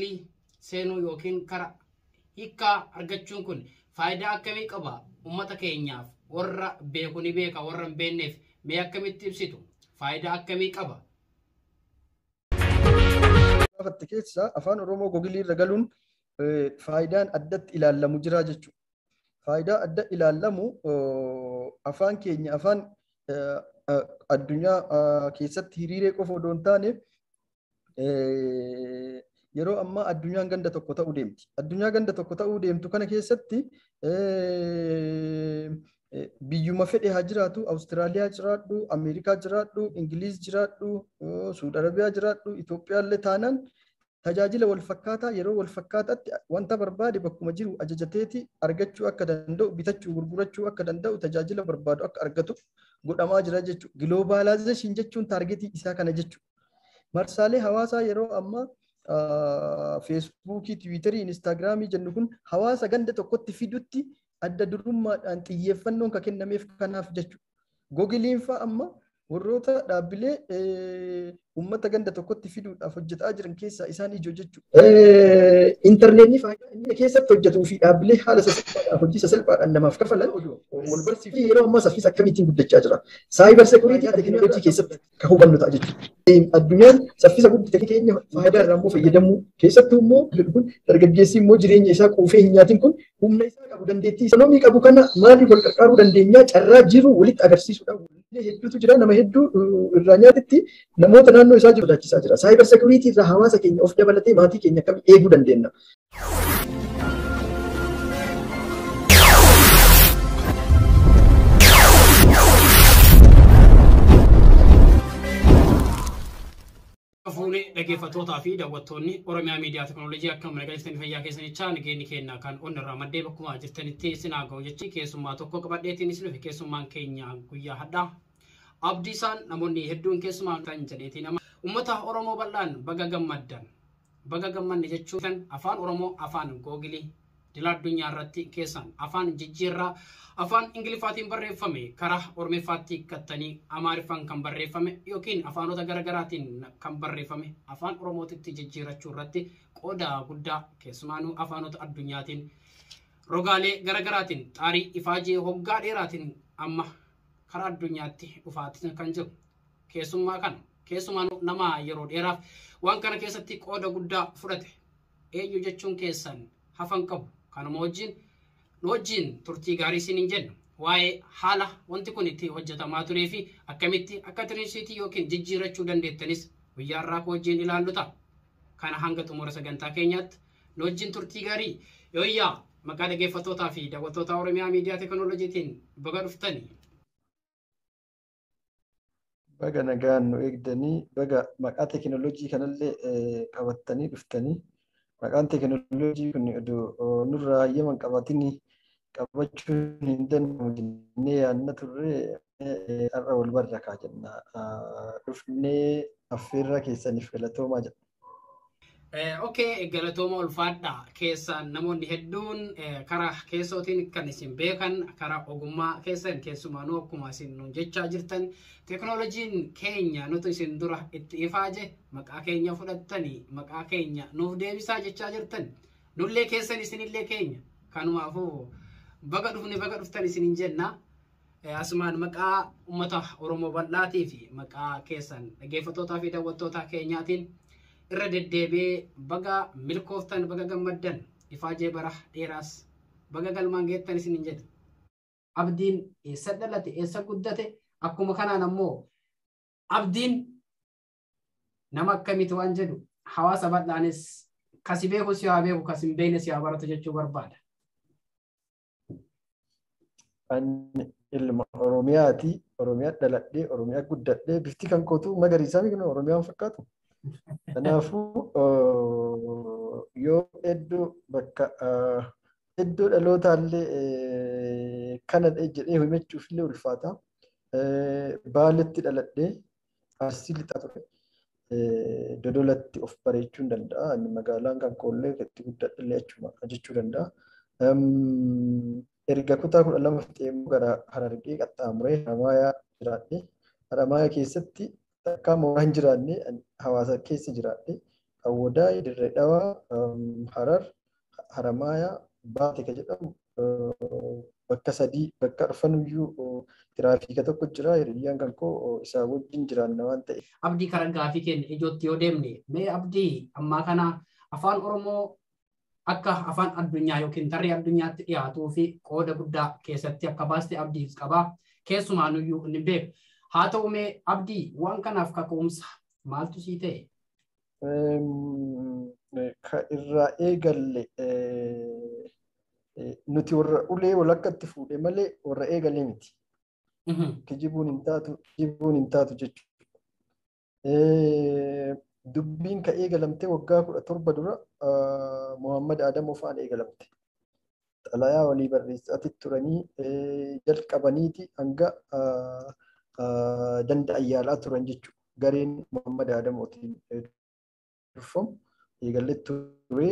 googilii seenuu yookiin karaa hiikkaa argachuun kun faayidaa akkamii qaba ummata keenyaaf warra beeku ni beeka warra hin beekneef mee akkamitti ibsitu faayidaa akkamii qaba? Fakkii keessa afaan Oromoo googilii irra galuun faayidaan addatti ilaalamu jira jechuudha. Faayidaa adda ilaalamu afaan keenya afaan addunyaa keessatti hiriiree qofa odoo hin taane yeroo ammaa addunyaan ganda tokko ta'uu deemti. Addunyaa ganda tokko ta'uu deemtu kana keessatti biyyuma fedhe haa jiraatu, Awustiraaliyaa jiraadhu, Ameerikaa jiraadhu, Ingiliiz jiraadhu, Suud Arabiyaa jiraadhu, Itoophiyaa illee taanaan tajaajila wal fakkaataa yeroo wal fakkaataatti wanta barbaade bakkuma jiru ajajateeti argachuu akka danda'u, bitachuu gurgurachuu akka danda'u, tajaajila barbaadu akka argatu godhamaa jira jechuudha. Globalization jechuun taargetii isaa kana jechuudha. Marsaalee hawaasaa yeroo ammaa Feesbuukii, Tiwiitarii, Instaagiraamii jennu kun hawaasa ganda tokkotti fidutti adda durummaadhaan xiyyeeffannoon kan kennameef kanaaf jechuudha. Googiliin fa'a amma warroota dhaabbilee uummata ganda tokkotti fiduudhaaf hojjetaa jiran keessaa isaan ijoo jechuudha. Intarneetni faayidaa inni keessatti hojjetuu fi dhaabbilee haala sasalphaadhaan hojii sasalphaadhaan namaaf kafalan wal barsiisuu yeroo ammaa saffisa akkamiitiin guddachaa jira. Saayibar seekuriitii teekinooloojii keessatti kan hubannu ta'a jechuudha. Addunyaan saffisa guddate keenya faayidaa irraa immoo fayyadamuu keessattuu immoo dargaggeessi immoo jireenya isaa quufee hin nyaatin kun humna isaa qabu dandeettii ekonomii qabu kana maaliif wal qarqaaruu dandeenya carraa jiru walitti agarsiisuudha. Hedduutu jira nama hedduu irraa nyaatitti namoota naannoo isaa jiru sodaachisaa jira. Saayibar seekuriitii irraa hawaasa keenya of dabalatee maatii keenya akkam eeguu dandeenya? Fuulee dhaggeeffattootaa fi daawwattoonni Oromiyaa Miidiyaa Teekinooloojii akkam nageessanii fayyaa keessanicha nageenyi keenya kan onnirraa maddee bakkuma jirtanitti sinaa ga'u jechi keessummaa tokko qabadheetiin isin keessummaan keenya guyyaa hadhaa Abdiisaan namoonni hedduun keessumaa kan jedheetiin nama ummata Oromoo bal'aan baga gammaddan baga gammanne jechuun afaan Oromoo afaan googilii dila addunyaa irratti keessan afaan jijjiirraa afaan Ingiliffaatiin barreeffame karaa Oromiffaatti kattanii Amaariffaan kan barreeffame yookiin afaanota garaagaraatiin kan barreeffame afaan Oromootitti jijjiirachuu irratti qooda guddaa keessumaanuu afaanota addunyaatiin rogaalee garaagaraatiin xaarii ifaajee hoggaa dheeraatiin amma karaa addunyaatti dhufaatiin kan jiru keessumaanuu nama yeroo dheeraaf waan kana keessatti qooda guddaa fudhate eenyu jechuun keessan hafan qabu kanuma wajjin turtii gaarii isiniin jenna waa'ee haala wanti kun itti hojjetamaa turee fi akkamitti akka tiriinsiitii yookiin jijjiirachuu dandeettanis guyyaa irraa wajjin ilaallu ta'a. Kana hanga xumura sagantaa keenyaatti wajjin turtii gaarii yooyyaa maqaa dhaggeeffattootaa fi daawwattoota Oromiyaa Miidiyaa Teekinooloojiitiin baga dhuftanii. Baga nagaan nu eegdanii baga maqaa teekinooloojii kanallee qabattanii dhuftanii. Maqaan teekinooloojii kun nurraa hayyaman qabatanii qabachuun hin danda'amu jennee yaadna turre har'a wal barra kaa jenna. Dhufnee affeerraa keessaniif galatoomaa jedha. Okay, galatooma ulfaadhaa keessaan namoonni hedduun karaa keessootiin kan isin beekan karaa ogummaa keessan keessumaanuu akkuma isin nuun jechaa jirtan teekinooloojiin keenya nuti isin dura itti ifaaje maqaa keenya fudhattanii maqaa keenya nuuf deebisaa jechaa jirtan nullee keessan isinillee keenya kanumaafuu baga dhuftan isinin jenna. Asumaan maqaa uummata Oromoo bal'aatii fi maqaa keessan dhaggeeffattootaa fi daawwattoota keenyaatiin irra deddeebi'ee baga milkooftan baga gammaddan ifaajee bara dheeraas baga galmaan geettan isinin jedha. Abdiin eessa dhalate eessa guddate akkuma kanaan ammoo abdiin nama akkamitti waan jedhu hawaasa bal'aanis kasi beeku si haa beeku kasi hin beekne si haa baratu jechuu barbaada. Ilma Oromiyaati. Oromiyaa dhaladhee Oromiyaa guddadhee bifti kan kootu magariisaa miti Oromiyaan fakkaatu. Kanaafuu yoo hedduu bakka hedduu dhalootallee kana jedhee himachuuf illee ulfaata. Baaletti dhaladhee Arsii lixaa ture. Dodolatti of bareechuu danda'a. Magaalaan kan koollee itti guddadhee achuma jechuu danda'a. Erga kutaa 12 fixee gara Harargee qaxxaamuree Haramaayaa jiraadhe. Haramaayaa keessatti akka mooraa hin jiraanne hawaasa keessa jiraadhe. Awwadaa, Dirree Dhawaa, Harar, Haramaayaa, Baate kan jedhamu bakka sadii bakka dhufanuyyuu tiraafiika tokko jira. Hiriyyaan kan koo isaa wajjin jiraanna waan ta'eef. Abdii karaa gaafii keenya ijootti yoo deemne mee Abdii ammaa kana afaan Oromoo akka afaan addunyaa yookiin tarree addunyaatti dhiyaatuu fi qooda guddaa keessatti akka baaste Abdii qabaa. Keessumaanuyyuu ni beeku. Haa ta'u mee Abdii waan kanaaf kaka'umsa maaltu sii ta'e? Ka irraa eegalle nuti warra ulee walakkatti fuudhe malee warra eegalee miti. Kijibuun hin taatu jechuudha. Dubbiin ka eegalamte waggaa 17 dura Muhammad Adamoo fa'aan eegalamte. Xalayaa walii barreessaatti turanii jalqabaniiti hanga danda'an yaalaa turan jechuudha. Gareen Muhammad Adamootiin durfamu eegalee ture.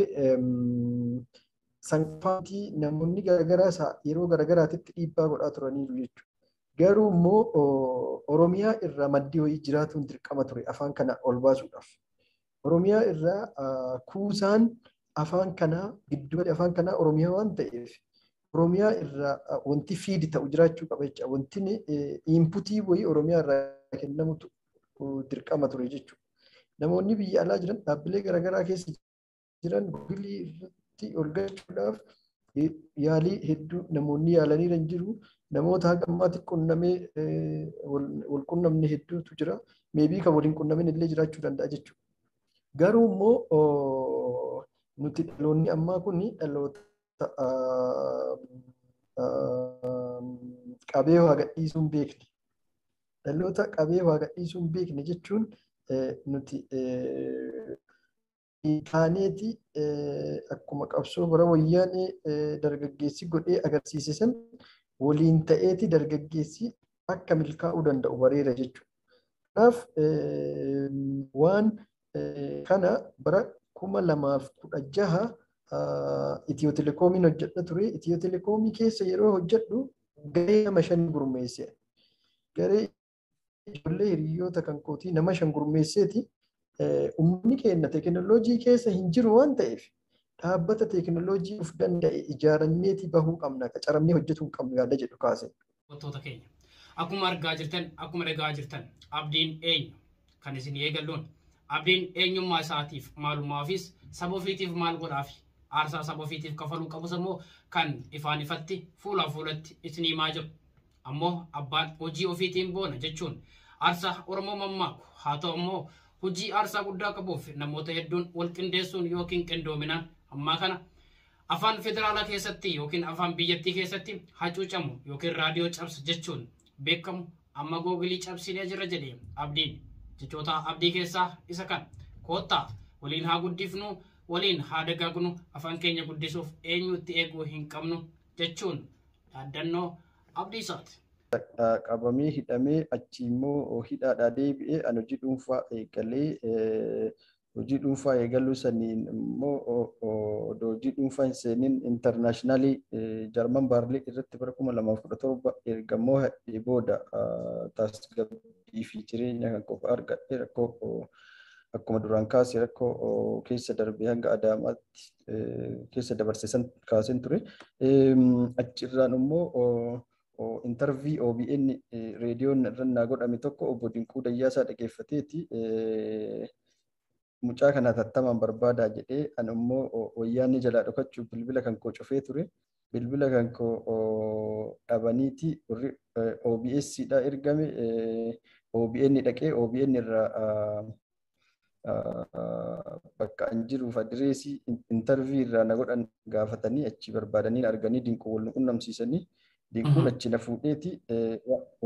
Sanfaantii namoonni garaagaraa yeroo garaagaraatitti dhiibbaa godhaa turaniiru jechuudha. Garuu immoo Oromiyaa irraa maddii wayii jiraatuun dirqama ture afaan kana ol baasuudhaaf. Oromiyaa irraa kuusaan afaan kanaa gidduu afaan kanaa Oromiyaa waan ta'eef Oromiyaa irraa wanti fiidi ta'u jiraachuu qaba jecha wanti inputii wayii Oromiyaa irraa kennamutu dirqama ture jechuudha. Namoonni biyya alaa jiran dhaabbilee garaagaraa keessa jiran Googilii irratti ol galchuudhaaf yaalii hedduu namoonni yaalanii jiru. Namoota haga ammaatti qunnamee wal qunnamne hedduutu jira. Meebii kan waliin qunnamin illee jiraachuu danda'a jechuudha. Garuu immoo nuti dhaloonni ammaa kun dhaloota qabee waa gadhiisuu hin beekne. Dhaloota qabee waa gadhiisuu hin beekne jechuun nuti taaneeti akkuma qabsoo bara wayyaanee dargaggeessi godhee agarsiise san waliin ta'eeti dargaggeessi akka milkaa'uu danda'u bareera jechuudha. Kanaaf waan kana bara 2016 Itiyoo Telekoomiin hojjedha ture. Itiyoo Telekoomii keessa yeroo hojjedhu garee nama 5 gurmeesse. Garee ijoollee hiriyoota kan kootii nama 5 gurmeesseeti. Uummanni keenya teekinooloojii keessa hin jiru waan ta'eef dhaabbata teekinooloojii of danda'e ijaaranneeti bahuu qabna. Qacaramnee hojjetuu hin qabnu yaada jedhu kaase. Wantoota keenya akkuma argaa jirtan akkuma dhagaa jirtan abdiin eenyu kan isin eegalluun abdiin eenyummaa isaatiif maalummaafis saba ofiitiif maal godhaafi aarsaa saba ofiitiif kafaluu qabus immoo kan ifaan ifatti fuulaa fuulatti isin himaa jiru. Ammoo abbaan hojii ofiitiin boona jechuun aarsaa Oromoo mammaaku haa ta'u immoo hojii aarsaa guddaa qabuuf namoota hedduun wal qindeessuun yookiin qindoominaan ammaa kana afaan federaalaa keessatti yookiin afaan biyyattii keessatti hacuucamu yookiin raadiyoo cabsa jechuun beekamu amma googilii cabsinee jira jedhee abdiin jechoota abdii keessaa isa kan koottaa waliin haa guddifnu waliin haa dagaagnu afaan keenya guddisuuf eenyutti eeguu hin qabnu jechuun yaaddannoo abdii isaati. Qabamee hidhamee achi immoo hidhaadhaa deebi'ee an hojii dhuunfaa eegalee hojii dhuunfaa eegaluu saniin immoo hojii dhuunfaa hin seenin intarnaashinaali Jarman Baarlee irratti bara 2017 ergamoo hadhee booda tasgabbii fi jireenya kan qofa argadhe rakkoo akkuma duraan kaase rakkoo keessa darbee hanga Adaamaatti keessa dabarsesan kaaseen ture. Achirraan immoo intervii OBN reediyoon irrannaa godhame tokko obbo Dinquu Dayyaasaa dhaggeeffateeti mucaa kana tattamaan barbaadaa jedhee an immoo wayyaanni jalaa dhokachuuf bilbila kan koo cufee ture. Bilbila kan koo dhabaniiti warri OBS dha ergame OBN dhaqee OBN irraa bakka an jiruuf adireesii intervii irraa na godhan gaafatanii achi barbaadanii arganii Dinquu wal qunnamsiisanii Dinquun achi na fuudheeti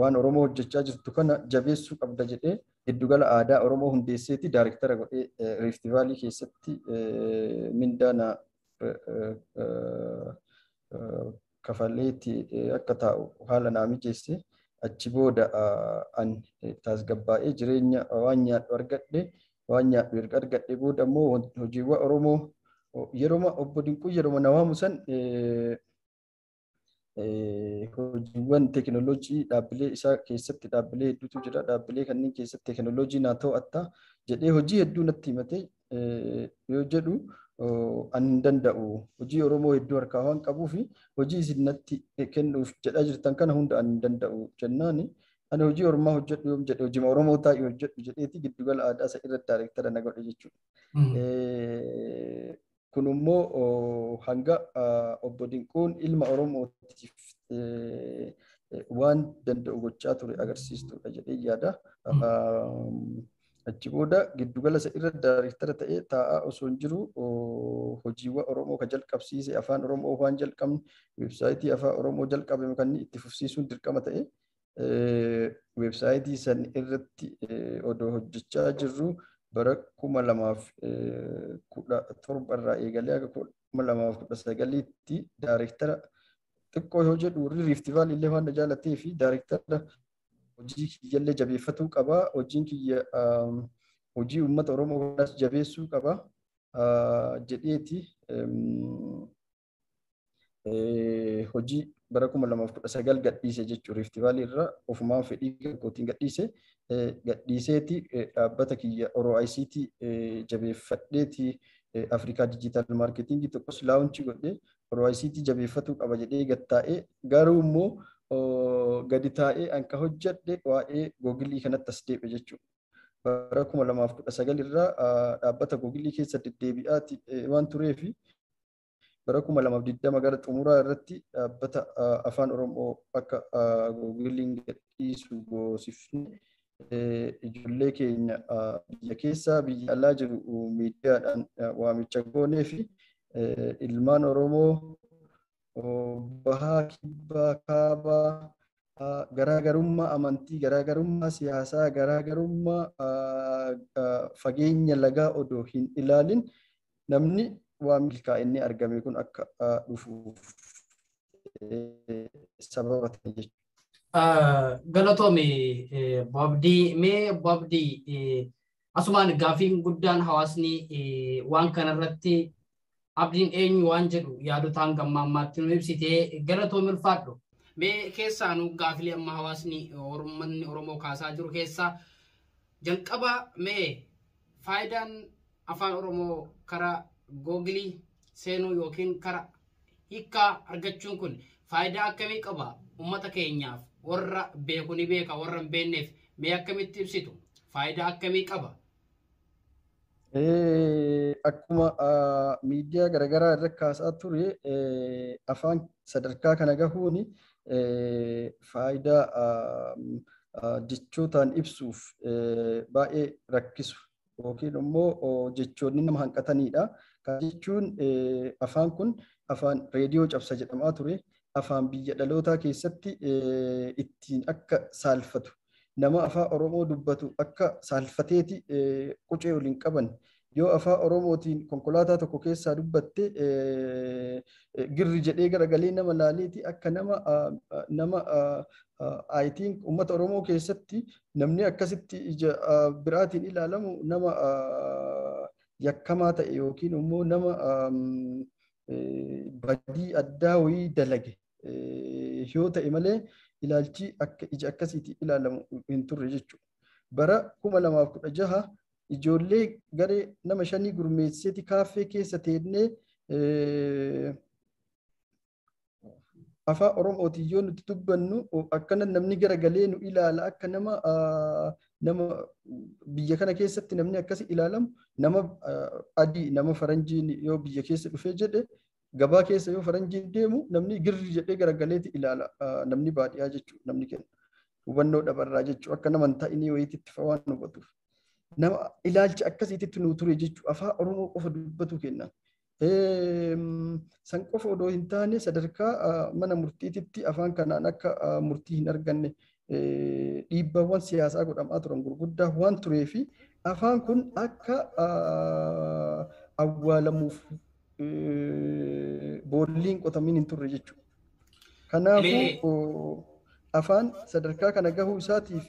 waan Oromoo hojjechaa jirtu kana jabeessuu qabda jedhee giddugala aadaa Oromoo hundeesseeti daariktara godhee Rift Valley keessatti mindaana kafaleeti akka taa'u haala naa mijeesse achi booda an tasgabbaa'ee jireenya waan nyaadhu argadhe waan nyaadhu erga argadhe booda immoo hojiiwwan Oromoo yeroo obbo Dinquu yeroo na waamu san hojiiwwan teekinooloojii dhaabbilee isaa keessatti dhaabbilee hedduutu jira. Dhaabbilee kanneen keessatti teekinooloojii naa to'atta jedhee hojii hedduu natti himate yoo jedhu an danda'u hojii Oromoo hedduu harkaa waan qabuu fi hojii isin natti kennuuf jedhaa jirtan kana hunda an danda'u jennaani. Ani hojii Oromoo hojjedhu yoo jedhe hojii Oromoo taa'ee hojjedhu jedheeti giddugala aadaa isa irratti daayireektara na godhe jechuudha. Kun immoo hanga obbo Dinquun ilma Oromootiif waan danda'u gochaa ture agarsiistudha jedhee yaada. Achi booda giddugala isa irra daayireektara ta'ee taa'aa osoo hin jiru hojiiwwan Oromoo kan jalqabsiise afaan Oromoo waan jalqabne weebsaayitii afaan Oromoo jalqabame kan itti fufsiisuun dirqama ta'e weebsaayitii san irratti odoo hojjechaa jirru bara 2017 irraa eegalee aga 2019tti daayireektara xiqqoo yoo jedhu warri Rift Valley illee waan jaalatee fi daayireektara hojii kiyyallee jabeeffatuu qaba. Hojiin kiyya hojii uummata Oromoo kanaas jabeessuu qaba jedheeti hojii bara 2019 gadhiise jechuudha. Rift Valley irraa ofumaan fedhii kootiin gadhiiseeti dhaabbata kiyya OICT jabeeffadheeti Afrikaa Digital Marketing tokkos laawunchii godhee OICT jabeeffatuu qaba jedhee gattaa'ee garuu immoo gadi taa'ee anka hojjedhe waa'ee googilii kanatti as deebi'e jechuudha. Bara 2019 irraa dhaabbata googilii keessa deddeebi'aati waan tureefi bara 2020 gara xumuraa irratti dhaabbata afaan Oromoo akka googiliin gadhiisu goosifne ijoollee keenya biyya keessaa biyya alaa jiru miidiyaadhaan waamicha goonee fi ilmaan Oromoo bahaa kibbaa kaabaa garaagarummaa amantii garaagarummaa siyaasaa garaagarummaa fageenya lagaa odoo hin ilaalin namni waan milkaa'inni argame kun akka dhufuuf sababa ta'e jechuudha. Galatoome Boabdii mee Boabdii asumaan gaafiin guddaan hawaasni waan kanarratti abdiin eenyu waan jedhu yaadotaan gammaammaatti nu ibsitee galatoome ulfaadhu. Mee keessaanuu gaafilee amma hawaasni Oromoo kaasaa jiru keessaa jalqaba mee faayidaan afaan Oromoo karaa googilii seenuu yookiin karaa hiikkaa argachuun kun faayidaa akkamii qaba uummata keenyaaf warra beeku ni beeka warra hin beekneef mee akkamitti ibsitu faayidaa akkamii qaba? Akkuma miidiyaa garaagaraa irra kaasaa ture afaan sadarkaa kana gahuun faayidaa jechootaan ibsuuf baay'ee rakkisu yookiin immoo jechoonni nama hanqatanidha. Kan jechuun afaan kun afaan reediyoo cabsa jedhamaa ture. Afaan biyya dhalootaa keessatti ittiin akka saalfatu nama afaan Oromoo dubbatu akka saalfateeti qucee waliin qaban. Yoo afaan Oromootiin konkolaataa tokko keessaa dubbatte girri jedhee garagalee nama laaleeti akka nama aayitiin uummata Oromoo keessatti namni akkasitti ija biraatiin ilaalamu nama yakkamaa ta'e yookiin immoo nama badii addaa wayii dalage yoo ta'e malee ilaalchi akka ija akkasiitiin ilaalamu hin turre jechuudha. Bara 2016 ijoollee garee nama 5 gurmeesseeti kaaffee keessa teennee afaan Oromootiin yoo nuti dubbannu akkana namni garagalee nu ilaala akka nama biyya kana keessatti namni akkasi ilaalamu nama adii nama faranjiin yoo biyya keessa dhufee jedhe gabaa keessa yoo faranjiin deemu namni girri jedhee garagaleeti ilaala namni baadiyyaa jechuudha namni kenna hubannoo dhabarraa jechuudha akka nama hin ta'inii wayiitti waan hubatuuf nama ilaalcha akkasiitti nu ture jechuudha afaan Oromoo qofa dubbatu kenna. San qofa odoo hin taane sadarkaa mana murtiititti afaan kanaan akka murtii hin arganne dhiibbaawwan siyaasaa godhamaa turan gurguddaa waan tureefi afaan kun akka awwaalamuuf boolliin qotamiin hin turre jechuudha. Kanaafuu afaan sadarkaa kana gahuu isaatiif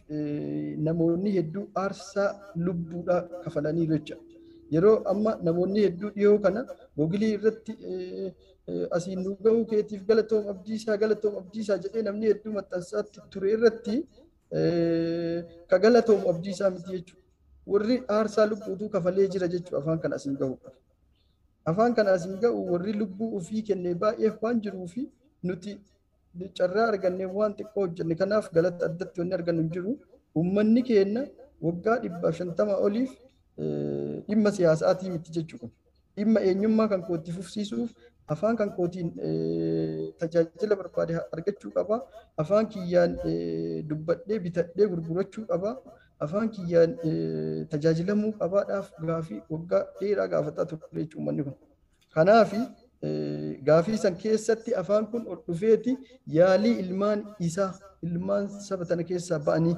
namoonni hedduu aarsaa lubbuudhaa kafalanii jecha. Yeroo amma namoonni hedduu dhiyoo kana googilii irratti asiin nu gahuu keetiif galatoom abdiisaa jedhee namni hedduu maxxansaatti ture irratti ka galatoom abdiisaa miti jechuudha. warri aarsaa lubbuutu kafalee jira jechuudha afaan kana asiin gahu. Afaan kana asiin gahu warri lubbuu ofii kennee baay'ee waan jiruu fi nuti carraa argannee waan xiqqoo hojjenne kanaaf galata addatti wanni argannu hin jiru. Uummanni keenya waggaa 150 oliif dhimma siyaasaatii miti jechuudha. Dhimma eenyummaa kan kootti fufsiisuuf afaan kan kootiin tajaajila barbaade argachuu qaba. Afaan kiyyaan dubbadhee bitadhee gurgurachuu qaba. Afaan kiyyaan tajaajilamuu qabaadhaaf gaafii waggaa dheeraa gaafataa ture jechuudha uummanni kun. Kanaaf gaafii san keessatti afaan kun ol dhufeeti yaalii ilmaan saba tana keessaa ba'anii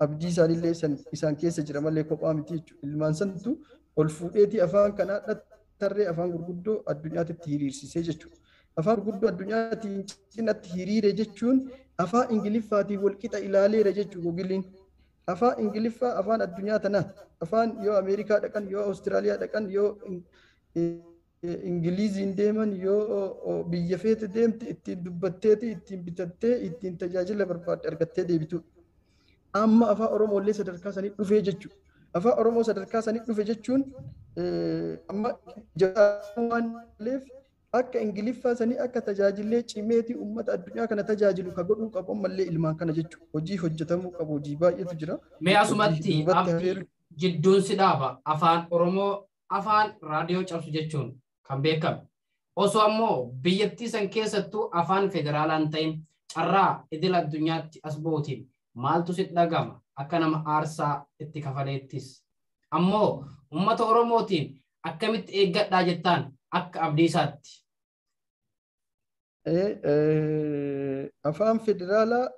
abdii isaaniillee isaan keessa jira malee kophaa miti jechuudha. Ilmaan santu ol fuudheeti afaan kanaa tarree afaan gurguddoo addunyaatti hiriirsisee jechuudha. Afaan gurguddoo addunyaatiin cinatti hiriire jechuun afaan Ingiliffaatiin walqixa ilaaleera jechuudha Googiliin. Afaan Ingiliffaa afaan addunyaa tanaa afaan yoo Ameerikaa dhaqan yoo Awustiraaliyaa dhaqan yoo Ingiliiziin deeman yoo biyya feete deemte ittiin dubbatteeti ittiin bitattee ittiin tajaajila barbaadde argattee deebitudha. Amma afaan Oromoolee sadarkaa sanii dhufee jechuudha. Afaan Oromoo sadarkaa sanii dhufe jechuun amma waan ta'eef akka Ingiliffaa sanii akka tajaajilee cimeeti uummata addunyaa kana tajaajilu ka godhuu qabu ammallee ilmaan kana jechuudha. Hojii hojjetamuu qabu hojii baay'eetu jira. Mee asumatti jidduun si dhaaba afaan Oromoo afaan raadiyoo cabsu jechuun kan beekamu. Osoo ammoo biyyattii san keessattuu afaan federaalaan ta'in carraa idil addunyaatti as bootiin maaltu si dhagama akka nama aarsaa itti kafaleettis. Ammoo uummata Oromootiin akkamitti eeggadhaa jettaan akka abdiisaatti. Afaan federaalaa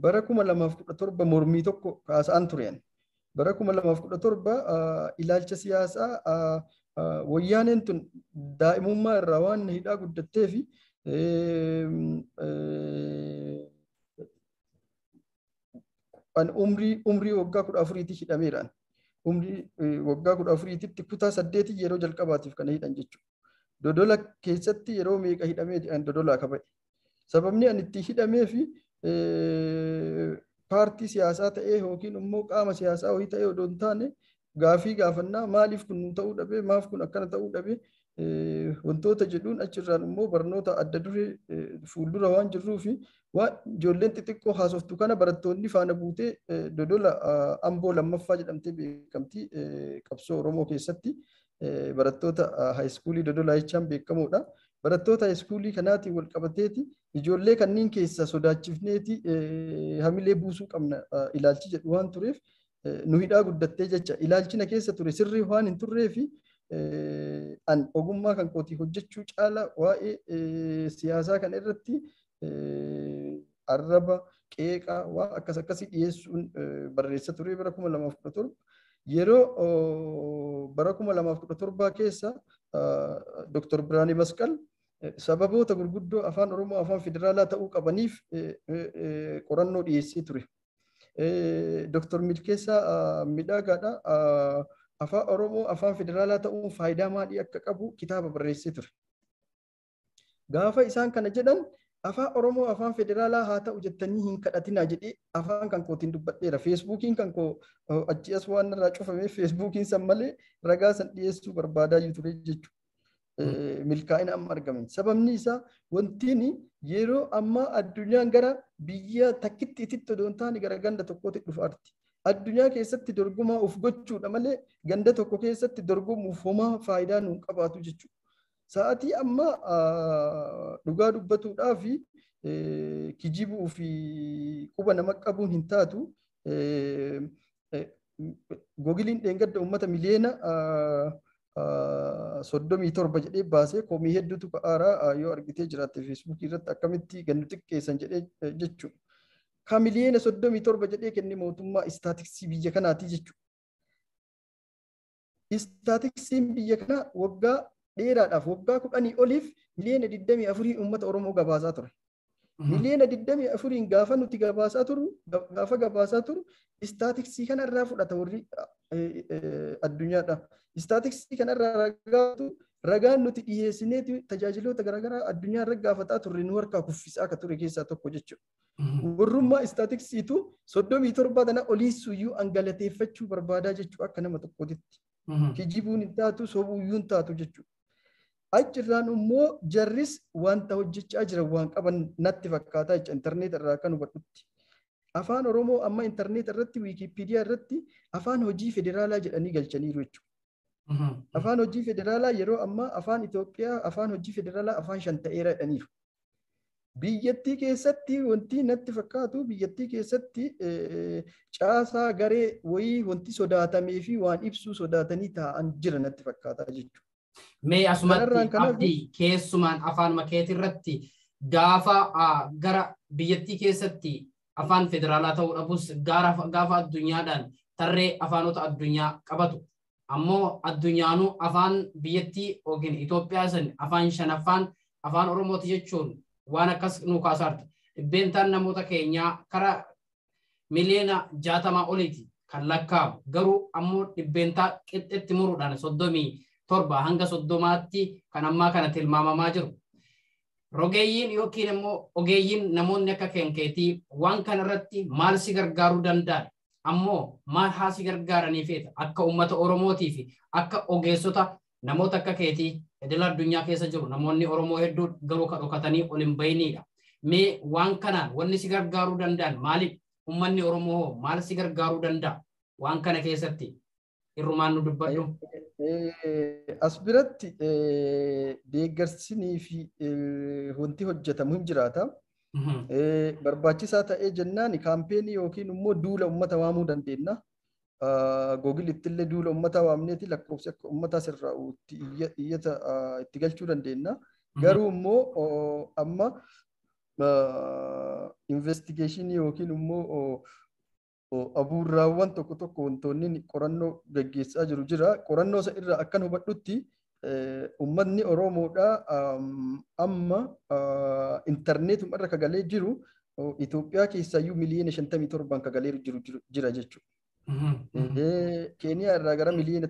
bara 2017 mormii tokko kaasaan tureen. Bara 2017 ilaalcha siyaasaa wayyaaneen tun daa'imummaa irraa waan hidhaa guddattee fi umrii waggaa 14 hidhameeraan. Umrii waggaa 14tti kutaa 8 yeroo jalqabaatiif kana hidhan jechuudha. Dodola keessatti yeroo meeqa hidhamee dodolaa kaba'e. Sababni ani itti hidhamee fi paartii siyaasaa ta'ee yookiin immoo qaama siyaasaa wayii ta'ee odoo hin taane gaafii gaafannaa maaliif kun ta'uu dhabee maaf kun akkana ta'uu dhabee wantoota jedhuun achirraan immoo barnoota adda duree fuuldura waan jirruu fi waan ijoolleen xixiqqoo haasoftu kana barattoonni faana buutee dodola Amboo lammaffaa jedhamtee beekamtii qabsoo Oromoo keessatti barattoota haayiskuulii dodolaa jechaan beekamuudha. Barattoota haayiskuulii kanaatiin wal qabateeti ijoollee kanneen keessa sodaachifneeti hamilee buusuu qabna ilaalchi jedhu waan tureef nu hidhaa guddattee jecha ilaalchina keessa ture sirrii waan hin turree fi an ogummaa kan kootii hojjechuu caala waa'ee siyaasaa kana irratti arraba qeeqaa waa akkas akkasii dhiyeessuun barreessa ture bara 2017 yeroo bara 2017 keessa Dr. Biraanii Masqal sababoota gurguddoo afaan Oromoo afaan federaalaa ta'uu qabaniif qorannoo dhiyeessee ture. Dr. Milkeessaa Midhaagaadha afaan Oromoo afaan federaalaa ta'uun faayidaa maalii akka qabu kitaaba barreessee ture. Gaafa isaan kana jedhan afaan Oromoo afaan federaalaa haa ta'u jettanii hin kadhatinaa jedhee afaan kan kootiin dubbadheera. Feesbuukiin kan koo achi as waan irraa cufameef feesbuukiin san malee ragaa san dhiyeessuu barbaadaa ture jechuudha. Milkaa'ina amma argaman. Sababni isaa wantiin yeroo ammaa addunyaan gara biyya takkitti ititti odoo hin taane gara ganda tokkootti dhufaarti. Addunyaa keessatti dorgomaa of gochuudha malee ganda tokko keessatti dorgomuuf homaa faayidaa nuun qabaatu jechuudha. Sa'aatii amma dhugaa dubbatuudhaa fi kijibuu fi quba nama qabuun hin taatu Googiliin dheengadda uummata miliyoona 37 jedhee baasee komii hedduutu ka'aaraa yoo argitee jiraatte feesbuukii irratti akkamitti gannu xiqqeessan jedhee jechuudha. Ka miliyoona 37 jedhee kenne mootummaa istaatiksii biyya kanaati jechuudha. Istaatiksiin biyya kanaa waggaa dheeraadhaaf waggaa 10 oliif miliyoona 24 uummata Oromoo gabaasaa ture. Miliyoona 24 gaafa nuti gabaasaa turu istaatiksii kanarraa fudhata warri addunyaadha. Istaatiksii kanarraa ragaatu ragaan nuti dhiyeessineeti tajaajiloota garaagaraa addunyaa irra gaafataa turre nu harkaa kuffisaa akka ture keessaa tokko jechuudha. Warrummaa istaatiksiitu 37 tana oliisuyyuu angalateeffachuu barbaadaa jechuudha akka nama tokkotitti. Kijibuun hin taatu sobuuyyuu hin taatu jechuudha. Achirraan immoo jarris wanta hojjechaa jiran waan qaban natti fakkaataa jecha intarneet irraa kan hubadhutti. Afaan Oromoo amma intarneet irratti wiikipiidiyaa irratti afaan hojii federaalaa jedhanii galchaniiru jechuudha. Afaan hojii federaalaa yeroo ammaa afaan Itoophiyaa afaan hojii federaalaa afaan 5 ta'eera jedhaniiru. Biyyattii keessatti wanti natti fakkaatu biyyattii keessatti caasaa garee wayii wanti sodaatamee fi waan ibsuu sodaatanii taa'an jira natti fakkaataa jechuudha. Mee asumatti abdii keessumaan afaan makeetii irratti gaafa gara biyyattii keessatti afaan federaalaa ta'uu dhabus gaafa addunyaadhaan tarree afaanota addunyaa qabatu. Ammoo addunyaanuu afaan biyyattii yookiin Itoophiyaa san afaan 5ffaan afaan Oromooti jechuun waan akkas nu kaasaartu. Dhibbeentaan namoota keenyaa kara miliyoona 60 oliiti kan lakkaa'amu. Garuu ammoo dhibbeentaa qixxeetti muruudhaan 37 hanga 30tti kan ammaa kana tilmaamamaa jiru. Rogeeyyiin yookiin immoo ogeeyyiin namoonni akka kenkeetii waan kana irratti maal si gargaaruu danda'an? Ammoo maal haa si gargaaranii feeta akka uummata Oromootii fi akka ogeessota namoota akka keetii idila addunyaa keessa jiru namoonni Oromoo hedduu garuu kan dhokatanii ol hin bayiniidha. Mee waan kanaan wanni si gargaaruu danda'an maaliif uummanni Oromoo maal si gargaaruu danda'a waan kana keessatti irrumaan nu dubbadhu? As biratti deeggarsinii fi wanti hojjetamu hin jiraata. Barbaachisaa ta'ee jennaan kaampeenii yookiin immoo duula uummata waamuu dandeenya. Googilitti illee duula uummata waamneeti lakkoofsi akka uummata sirraa iyyata itti galchuu dandeenya. Garuu immoo amma investigeeshinii yookiin immoo abuurraawwan tokko tokko wantoonni qorannoo gaggeessaa jiru jira. Qorannoo isa irraa akkan hubadhutti ummanni Oromoodha amma intarneetuma irra kagalee jiru Itoophiyaa keessayyuu miliyoona 57 kagalee jiru jira jechuudha. Keeniyaa irraa gara miliyoona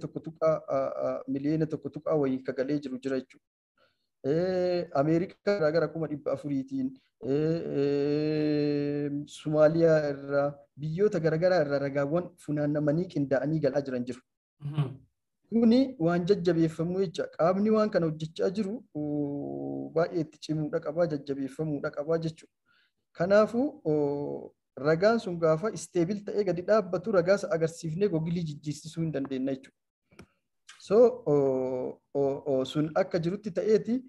tokko tuqaa wayii kagalee jiru jira jechuudha. Ameerikaa irraa gara 400tiin Somaaliyaa irraa biyyoota garaagaraa irraa ragaawwan funaannamanii qindaa'anii galaa jiran jiru. Kuni waan jajjabeeffamuu jecha qaamni waan kana hojjechaa jiru baay'ee itti cimuudha qabaa jajjabeeffamuudha qabaa jechuudha. Kanaafuu ragaan sun gaafa isteebil ta'ee gadi dhaabbatu ragaa isa agarsiifnee googilii jijjiirsisuu hin dandeenya jechuudha. So sun akka jirutti ta'eeti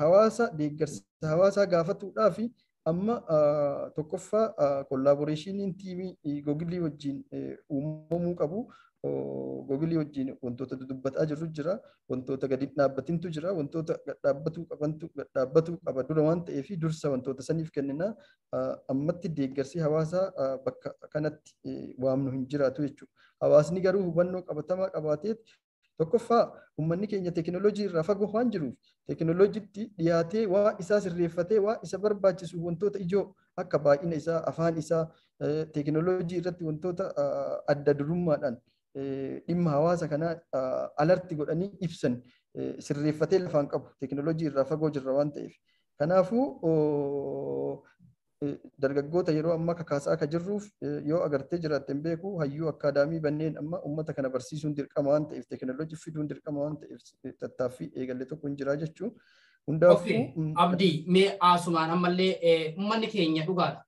hawaasa deeggarsa hawaasaa gaafatuudhaa fi amma tokkoffaa kollaaboreeshiniin tiimii googilii wajjin uumamuu qabu. Googilii wajjin wantoota dudubbataa jirru jira, wantoota gadi dhaabbatintu jira, wantoota dhaabbatuu qaba dura waan ta'eef dursa wantoota saniif kennina ammatti deeggarsi hawaasaa bakka kanatti waamnu hin jiraatu jechuudha. Hawaasni garuu hubannoo qabatamaa qabaateet tokkoffaa uummanni keenya teekinooloojii irraa fagoo waan jiruuf teekinooloojiitti dhiyaatee waa isaa sirreeffatee waa isa barbaachisu wantoota ijoo akka baay'ina isaa afaan isaa teekinooloojii irratti wantoota adda durummaadhaan dhimma hawaasa kanaa alarti godhanii ibsan sirreeffatee lafaan qabu teekinooloojii irraa fagoo jirra waan ta'eef. Kanaafuu dargaggoota yeroo ammaa kakaasaa akka jirruuf yoo agartee jiraatten beeku hayyuu akkaadaamii banneen amma uummata kana barsiisuun dirqama waan ta'eef teekinooloojii fiduun dirqama waan ta'eef tattaaffii eegalee tokko hin jiraa jechuun. Hundaafuu abdii mee asumaan ammallee uummanni keenya dhugaadha.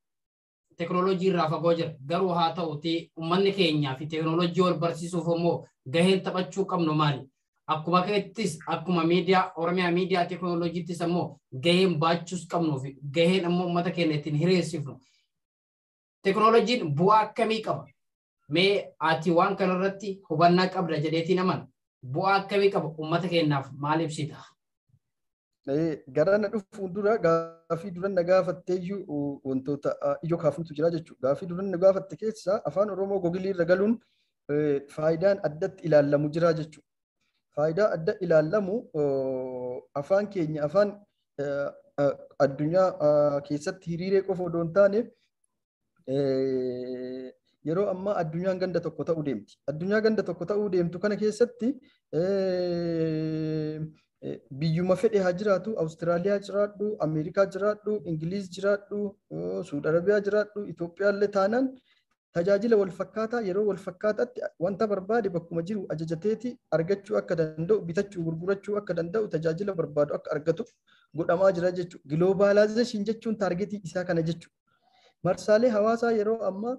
Teekinooloojii irraa fagoo jira. Garuu haa ta'uti uummanni keenyaa fi teekinooloojii wal barsiisuuf immoo gaheen taphachuu qabnu maali? Akkuma kanattis akkuma miidiyaa Oromiyaa miidiyaa teekinooloojiittis ammoo gaheen baachuus qabnuu fi gaheen ammoo uummata keenya ittiin hiriirsifnu. Teekinooloojiin bu'aa akkamii qaba? Mee ati waan kanarratti hubannaa qabda jedheetiin amana. Bu'aa akkamii qaba uummata keenyaaf maal ibsita? Gara na dhufuun dura gaafii duran na gaafatteeyyuu wantoota ijoo kaafnutu jira jechuudha. Gaafii duran na gaafatte keessaa afaan Oromoo googilii irra galuun faayidaan addatti ilaallamu jira jechuudha. Faayidaa adda ilaallamu afaan keenya afaan addunyaa keessatti hiriiree qofa odoo hin taane yeroo ammaa addunyaan ganda tokko ta'uu deemti. Addunyaa ganda tokko ta'uu deemtu kana keessatti biyyuma fedhe haa jiraatu, Awustiraaliyaa jiraadhu, Ameerikaa jiraadhu, Ingiliiz jiraadhu, Suudi Arabiyaa jiraadhu, Itoophiyaallee taanaan tajaajila wal fakkaataa yeroo wal fakkaataatti wanta barbaade bakkuma jiru ajajateeti argachuu akka danda'u, bitachuu gurgurachuu akka danda'u, tajaajila barbaadu akka argatu godhamaa jira jechuudha. Giloobaalaayizeeshin jechuun taargetii isaa kana jechuudha. Marsaalee hawaasaa yeroo ammaa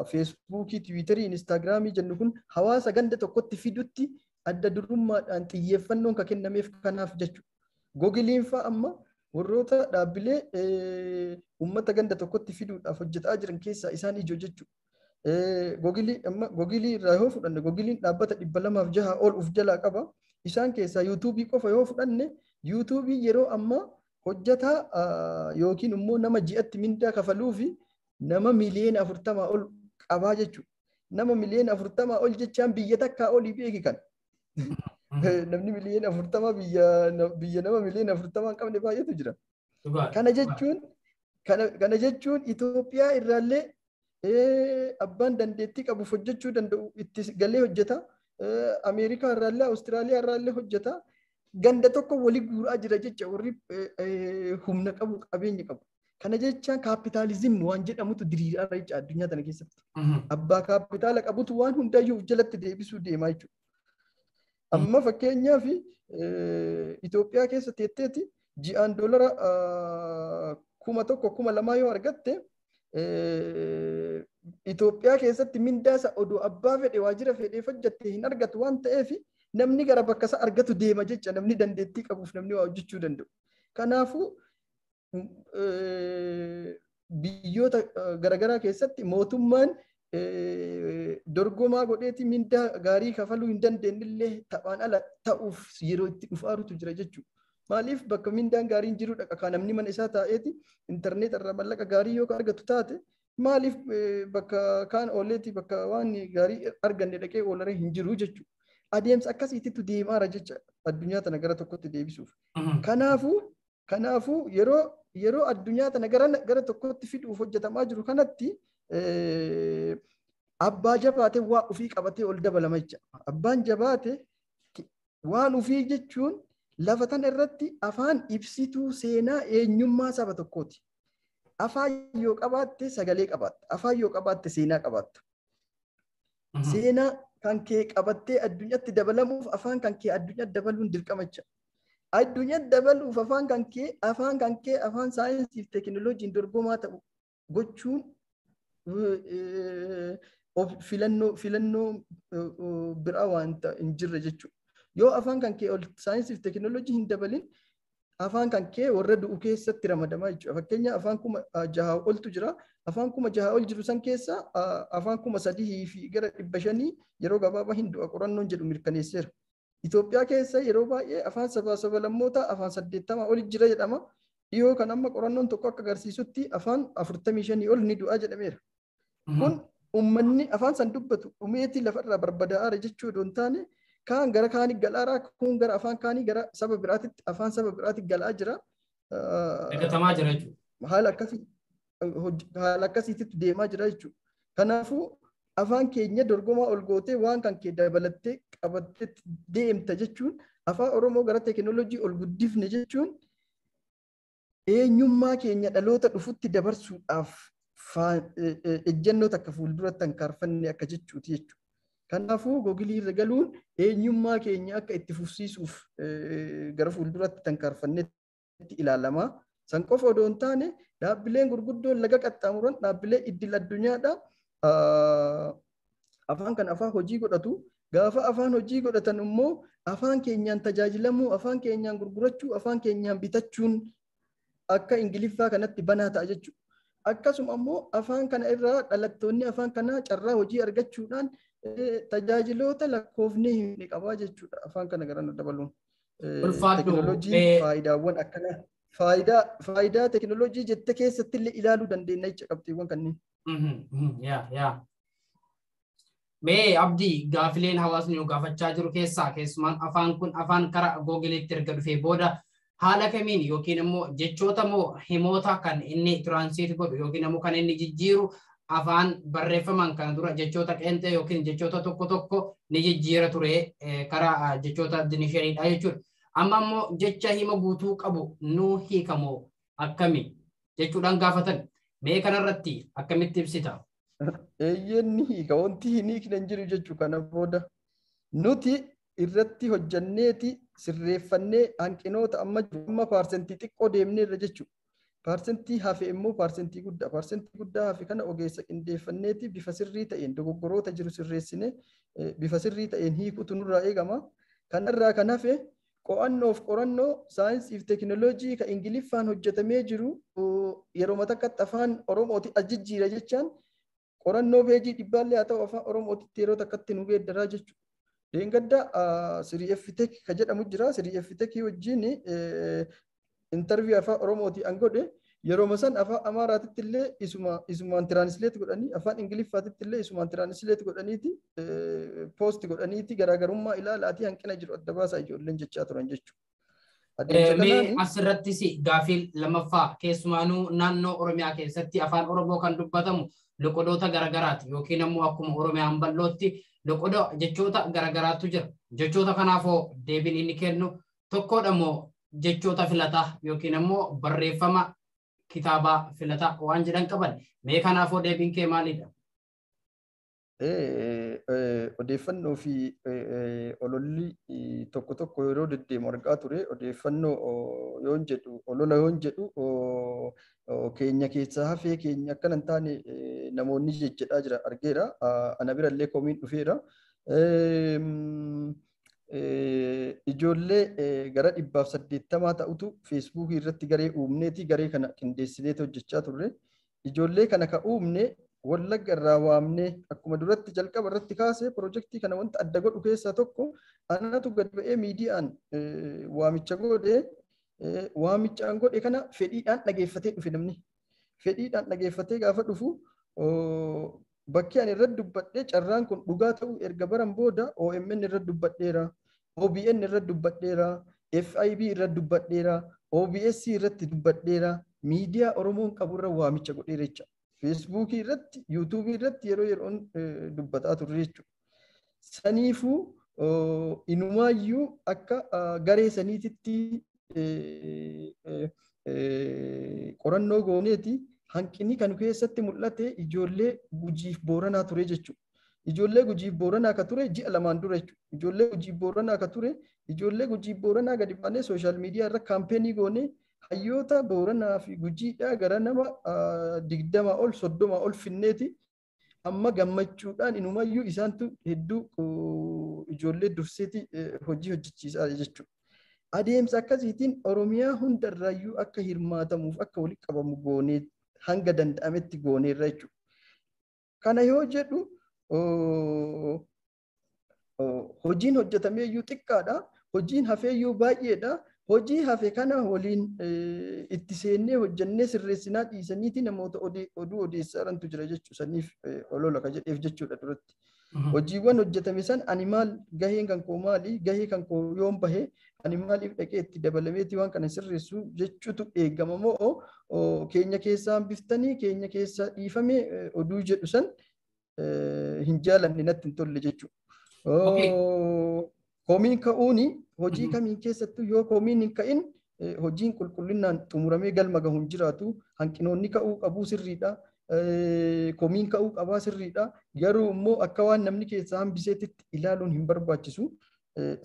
Feesbuukii, Tiwiitarii, Inistaagiraamii jennu kun hawaasa ganda tokkotti fidutti adda durummaadhaan xiyyeeffannoon kan kennameef kanaaf jechuudha. Googiliin fa'a amma warroota dhaabbilee uummata ganda tokkotti fiduudhaaf hojjetaa jiran keessaa isaan ijoo jechuudha. Googilii irraa yoo fudhanne, Googiliin dhaabbata 206 ol uf jalaa qaba. Isaan keessaa yuutuubii qofa yoo fudhanne, yuutuubii yeroo ammaa hojjetaa yookiin immoo nama ji'atti mindaa kafaluu fi nama miliyoona 40 ol qabaa jechuudha. Nama miliyoona 40 ol jechaan biyya takkaa olii beeki kan. Namni miliyoona 40 biyya nama miliyoona 40 hin qabne baay'eetu jira. Kana jechuun Itoophiyaa irraallee abbaan dandeettii qabu hojjechuu danda'u itti galee hojjeta. Ameerikaa irraallee Awustiraaliyaa irraallee hojjeta. Ganda tokko walii guuraa jira jecha warri humna qabu qabeenya qabu. Kana jechaan kaapitaalizimii waan jedhamutu diriiraa jecha addunyaa tana keessatti. Abbaa kaapitaala qabutu waan hundayyuu of jalatti deebisuu deemaa jechuudha. Amma fakkeenyaaf Itoophiyaa keessa teetteeti ji'aan $1,000 $2,000 yoo argatte Itoophiyaa keessatti mindaasa oduu abbaa fedhe waajjira fedhee hojjette hin argatu waan ta'eef namni gara bakka isaa argatu deema jecha namni dandeettii qabuuf namni waa hojjechuu danda'u. Kanaafuu biyyoota garaagaraa keessatti mootummaan dorgomaa godheeti mindaa gaarii kafaluu hin dandeenyillee taphaan ala ta'uuf yeroo itti dhufaarutu jira jechuudha. Maaliif bakka mindaan gaariin jiru dhaqa kan namni mana isaa taa'eeti intarneet irraa mallaqa gaarii yoo argatu taate maaliif bakka kaan ooleeti bakka waan gaarii arganne dhaqee oolaree hin jiru jechuudha. Adeemsa akkasiitti deemaara jecha addunyaa tana gara tokkotti deebisuuf. Kanaafuu yeroo addunyaa tana gara tokkotti fiduuf hojjetamaa jiru kanatti abbaa jabaate waa ofii qabatee ol dabalama jecha. Abbaan jabaate waan ofii jechuun lafa tana irratti afaan ibsituu seenaa eenyummaa saba tokkooti. Afaan yoo qabaatte sagalee qabaatta. Afaan yoo qabaatte seenaa qabaatta. Seenaa kan kee qabattee addunyaatti dabalamuuf afaan kan kee addunyaatti dabaluun dirqama jecha. Addunyaatti dabaluuf afaan kan kee afaan saayinsii fi teekinooloojiin dorgomaa ta'u gochuun filannoo biraa waan hin jirre jechuudha. Yoo afaan kan kee saayinsii fi teekinooloojii hin dabalin afaan kan kee warra du'u keessatti ramadamaa jechuudha. Fakkeenya afaan 6,000 oltu jira. Afaan 6,000 ol jiru san keessa afaan 3,000 fi gara 500 yeroo gabaabaa hin du'a qorannoon jedhu mirkaneesseera. Itoophiyaa keessa yeroo baay'ee afaan sabaa afaan 80 ol jira jedhama. Dhiyoo kan amma qorannoon tokko akka agarsiisutti afaan 45 ol ni du'a jedhameera. Kun uummanni afaan san dubbatu dhumeetii lafarraa barbadaa'aara jechuu osoo hin taane kaan gara kaanii galaaraa kun gara afaan kaanii gara saba biraatitti afaan saba biraatitti galaa jira. Eeggatamaa jira jechuudha. Haala akkasiitti deemaa jira jechuudha. Kanaafuu afaan keenya dorgomaa ol gootee waan kan kee dabalattee qabattee deemta jechuun afaan Oromoo gara teekinooloojii ol guddifne jechuun eenyummaa keenya dhaloota dhufutti dabarsuudhaaf ejjennoo takka fuulduratti hankaarfanne akka jechuuti jechuudha. Kanaafuu googilii irra galuun eenyummaa keenya akka itti fufsiisuuf gara fuulduratti hankaarfannetti ilaalama. San qofa odoo hin taane dhaabbileen gurguddoon laga qaxxaamuran dhaabbilee idil addunyaadha. Afaan kan afaan hojii godhatu. Gaafa afaan hojii godhatan immoo afaan keenyaan tajaajilamuu, afaan keenyaan gurgurachuu, afaan keenyaan bitachuun akka Ingiliffaa kanatti banaa ta'a jechuudha. Akkasuma immoo afaan kana irraa dhalattoonni afaan kanaa carraa hojii argachuudhaan tajaajiloota lakkoofnee hin qabaa jechuudha. Afaan kana gara dabaluun. Teekinooloojii faayidaawwan akkanaa faayidaa teekinooloojii jette keessatti illee ilaaluu dandeenya jecha qabxiiwwan kanneen. Mee Abdii gaafileen hawaasni nu gaafachaa jiru keessaa keessumaan afaan kun afaan karaa googiliitti erga dhufee booda haala kamiin yookiin immoo jechoota moo himoota kan inni tiraansiit godhu yookiin immoo kan inni jijjiiru afaan barreeffaman kana dura jechoota qeenxee yookiin jechoota tokko tokko ni jijjiira ture karaa jechoota dinisheriidha jechuudha. Amma immoo jecha hima guutuu qabu nuu hiikamoo akkami jechuudhaan gaafatan. Mee kanarratti akkamitti ibsita? Eeyyenni hiika wanti hin hiikne hin jiru jechuu kana booda nuti irratti hojjanneeti sirreeffannee hanqinoota amma jiru amma paarsentii xiqqoo deemneerra jechuudha. Paarsentii hafe immoo paarsentii guddaa hafe kana ogeessa qindeeffanneeti bifa sirrii ta'een dogoggoroota jiru sirreessine bifa sirrii ta'een hiikutu nurraa eegama. Kanarraa kan hafe qo'annoof qorannoo saayinsiif teekinooloojii kan ingiliffaan hojjetamee jiru yeroo matakkaatti afaan Oromooti ajijjiira jechaan qorannoo peejii dhibbaallee haa ta'u afaan Oromootitti yeroo takkatti nu geeddaraa jechuudha. Deengadda sirii F-Tech kan jedhamu jira. Sirii F-Tech wajjin interview afaan Oromooti an godhe yeroo san afaan Amaaraatitti illee isumaan tiraanisleet godhanii afaan Ingiliffaatitti illee isumaan tiraanisleet godhaniiti poost godhaniiti garaagarummaa ilaalaatii hanqina jiru adda baasaa ijoolleen jechaa turan jechuudha. Mee asirrattis gaafii lammaffaa keessumaanuu naannoo Oromiyaa keessatti afaan Oromoo kan dubbatamu loqodoota garagaraati yookiin ammoo akkuma Oromiyaan bal'ootti loqoda jechoota garagaraatu jira. Jechoota kanaafoo deebiin inni kennu tokkodha moo jechoota filataa yookiin ammoo barreeffama kitaabaa filataa waan jedhan qaban. Mee kanaafoo deebiin kee maalidha? Odeeffannoo fi ololli tokko tokko yeroo deddeemu argaa ture. Odeeffannoo yoon jedhu olola yoon jedhu keenya keessaa hafee keenya akka hin taane namoonni jechaa jira argeera. Ana birallee komiin dhufeera. Ijoollee gara 180 ta'utu feesbuukii irratti garee uumneeti garee kana qindeessineeti hojjechaa turre. Ijoollee kana ka uumne Wallagga irraa waamnee akkuma duratti jalqaba irratti kaasee piroojeektii kana wanta adda godhu keessaa tokko anatu gad ba'ee miidiyaan waamicha godhee waamichaan godhe kana fedhiidhaan dhageeffatee dhufe namni. Fedhiidhaan dhageeffatee gaafa dhufu bakki ani irratti dubbadhee carraan kun dhugaa ta'uu erga baran booda OMN irratti dubbadheera, OBN irratti dubbadheera, FIB irratti dubbadheera, OBS irratti dubbadheera, miidiyaa Oromoon qaburra waamicha godheera jecha. Feesbuukii irratti, yuutuubii irratti yeroo yeroon dubbataa turre jechuudha. Saniifuu inumaayyuu akka garee saniititti qorannoo gooneeti hanqinni kan keessatti mul'ate ijoollee Gujiif Booranaa ture jechuudha. Ijoollee Gujiif Booranaa ka ture ji'a lamaan dura jechuudha. Ijoollee Gujiif Booranaa ka ture ijoollee Gujiif Booranaa gadi baanee sooshaal miidiyaa irra kaampeenii goonee hayyoota Booranaa fi Gujiidhaa gara nama 20 ol 30 ol finneeti amma gammachuudhaan inumayyuu isaantu hedduu ijoollee durseeti hojii hojjechiisaa jechuudha. Adeemsa akkasiitiin Oromiyaa hundarraayyuu akka hirmaatamuuf akka walitti qabamu goonee hanga danda'ametti gooneerra jechuudha. Kana yoo jedhu hojiin hojjetameeyyuu xiqqaadha. Hojiin hafeeyyuu baay'eedha. Hojii hafe kana waliin itti seennee hojjannee sirreessinaa dhiisaniiti namoota oduu odeessaarantu jira jechuu saniif olola ka jedheef jechuudha duratti. Hojiiwwan hojjetame san ani maal gaheen kan koo maali gahee kan koo yoon bahe ani maaliif dhaqee itti dabalameeti waan kana sirreessu jechuutu eegama moo keenya keessaa hambiftanii keenya keessaa dhiifame oduu jedhu san hin jaalanne natti hin tolle jechuudha. Komiin ka'uuni hojii kamiin keessattuu yoo komiin hin ka'in hojiin qulqullinaan xumuramee galma gahuun jiraatu hanqinoonni ka'uu qabuu sirriidha. Komiin ka'uu qabaa sirriidha. Garuu immoo akka waan namni keessaa hambiseetitti ilaaluun hin barbaachisu.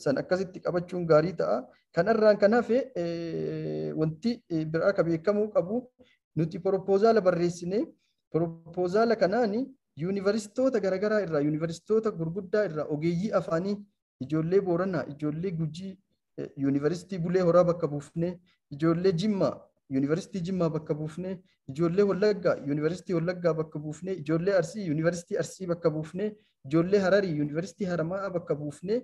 San akkasitti qabachuun gaarii ta'a. Kanarraan kan hafe wanti biraa ka beekamuu qabu nuti proposala barreessine proposala kanaani yuunivarsiitoota garaagaraa irraa yuunivarsiitoota gurguddaa irraa ogeeyyii afaanii ijoollee Booranaa, ijoollee Gujii, yuunivarsiitii Bulee Horaa bakka buufnee, ijoollee Jimmaa, yuunivarsiitii Jimmaa bakka buufnee, ijoollee Wallaggaa, yuunivarsiitii Wallaggaa bakka buufnee, ijoollee Arsii, yuunivarsiitii Arsii bakka buufnee, ijoollee Hararii, yuunivarsiitii Haramaa bakka buufnee,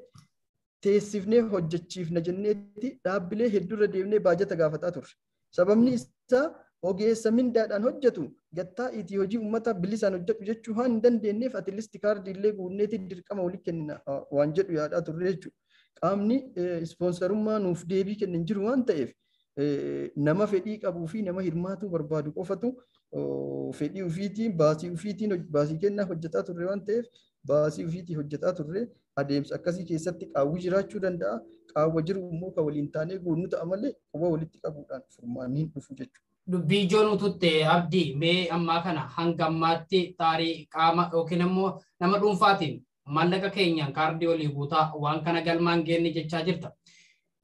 teessifnee hojjechiifna jenneetti dhaabbilee hedduurra deemnee baajata gaafataa turre. Sababni isaa ogeessa mindaadhaan hojjetu gattaa itti hojii uummata bilisaan hojjetu jechuu waan hin dandeenyeef ati listi kaardiillee guunneetti dirqama walii kennina waan jedhu yaadaa turre jechuudha. Qaamni ispoonsarummaa nuuf deebii kennan jiru waan ta'eef nama fedhii qabuu fi nama hirmaatuu barbaadu qofatu fedhii ufiitiin baasii ufiitiin baasii kennaa hojjetaa turre waan ta'eef baasii ufiitii hojjetaa turre adeemsa akkasii keessatti qaawwi jiraachuu danda'a. Qaawwa jiru immoo kan waliin taanee goonuu ta'a malee quba walitti qabuudhaan furmaanni hin dhufu jechuudha. Dubbii ijoon ututte abdii mee ammaa kana hanga ammaatti taarii qaama yookiin immoo nama dhuunfaatiin maallaqa keenyaan kaardii olii guutaa waan kana galmaan geenne jechaa jirta.